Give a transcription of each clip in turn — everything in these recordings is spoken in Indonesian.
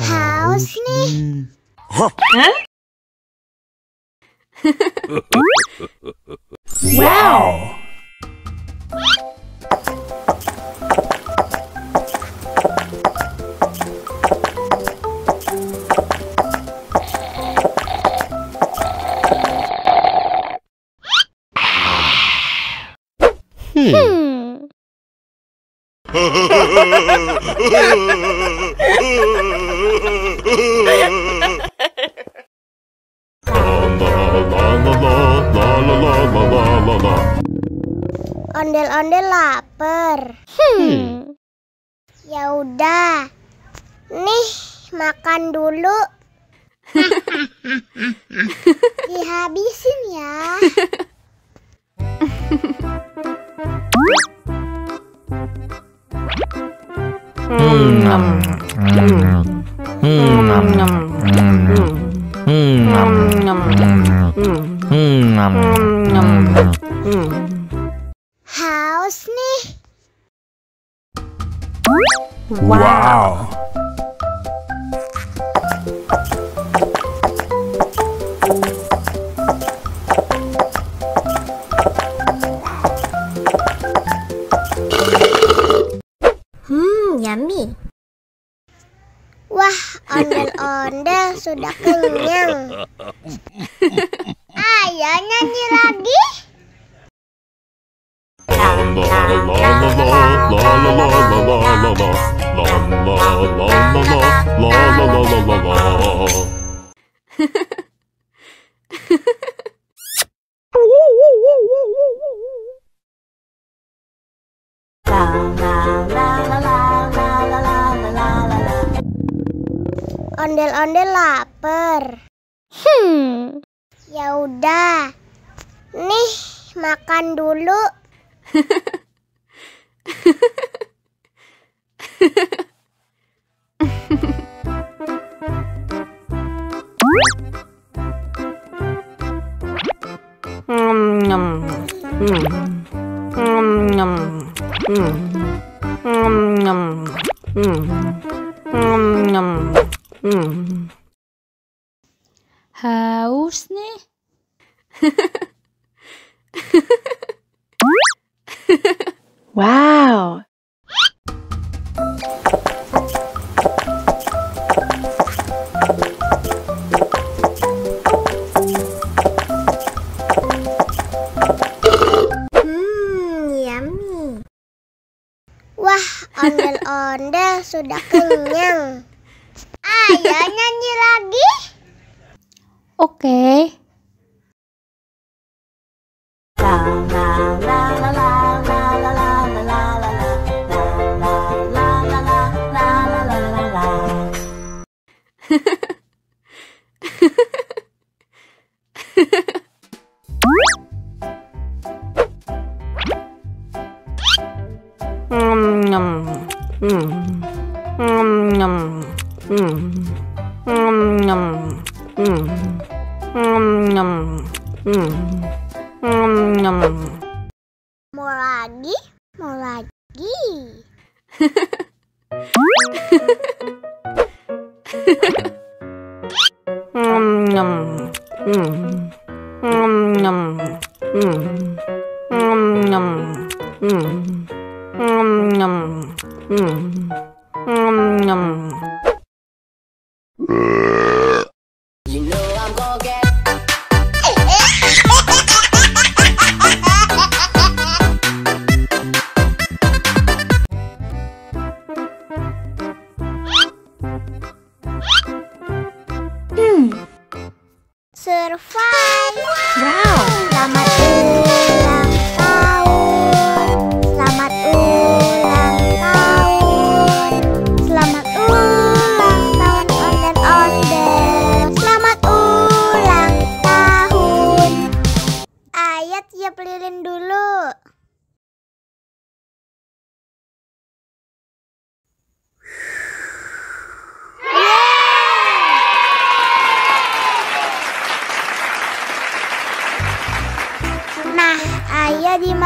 Haus nih. Wow! Ondel-ondel lapar. Ya udah. Nih, makan dulu. Dihabisin ya. Haus nih. Wow! Yummy. Wah, ondel-ondel sudah kenyang. Ayo nyanyi lagi. Ondel-ondel lapar. Ya udah. Nih, makan dulu. Haus nih. Wow! Yummy. Wah, ondel-ondel sudah kenyang. Ayo nyanyi lagi. Oke. Mau lagi? Mau lagi? Survive. Wow! Selamat ulang tahun. Selamat ulang tahun. Selamat ulang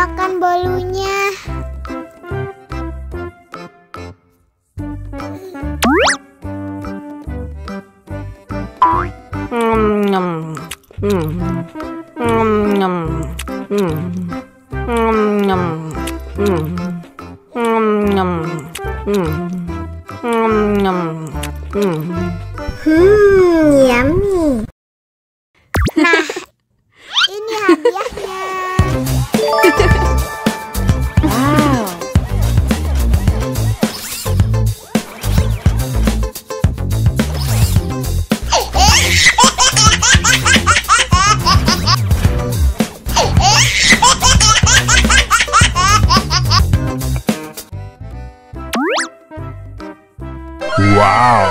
makan bolunya. Yummy. Nah, ini hadiahnya. Wow. Wow.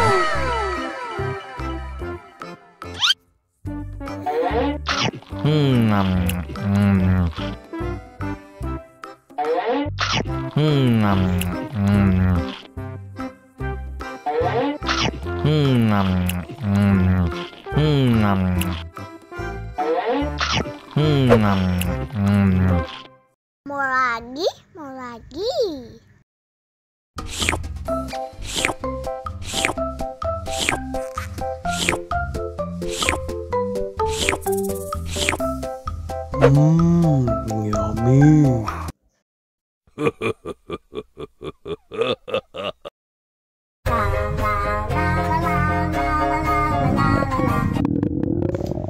Mau lagi, mau lagi. Yummy.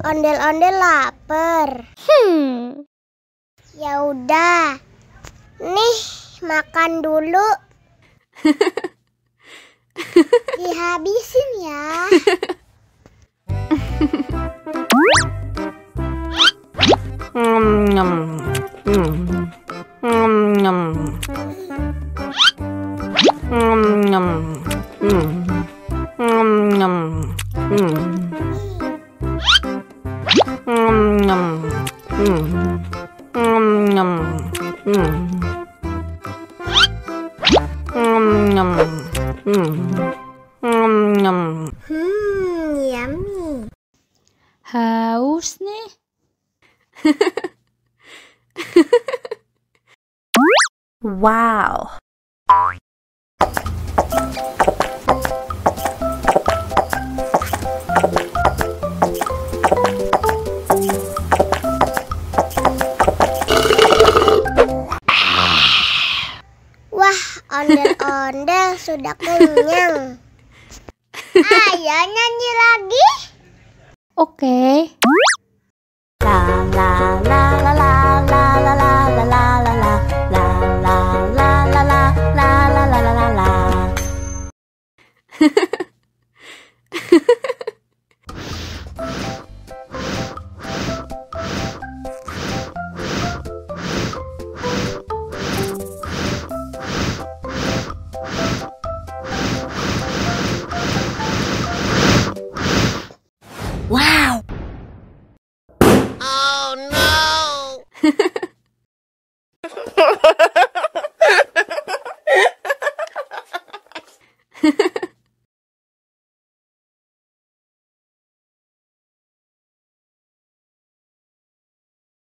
Ondel-ondel lapar. Ya udah. Nih, makan dulu. Dihabisin ya. Yummy. Haus nih. Wow. Wah, ondel-ondel sudah kenyang. Ayo nyanyi lagi. Oke. La la la la la.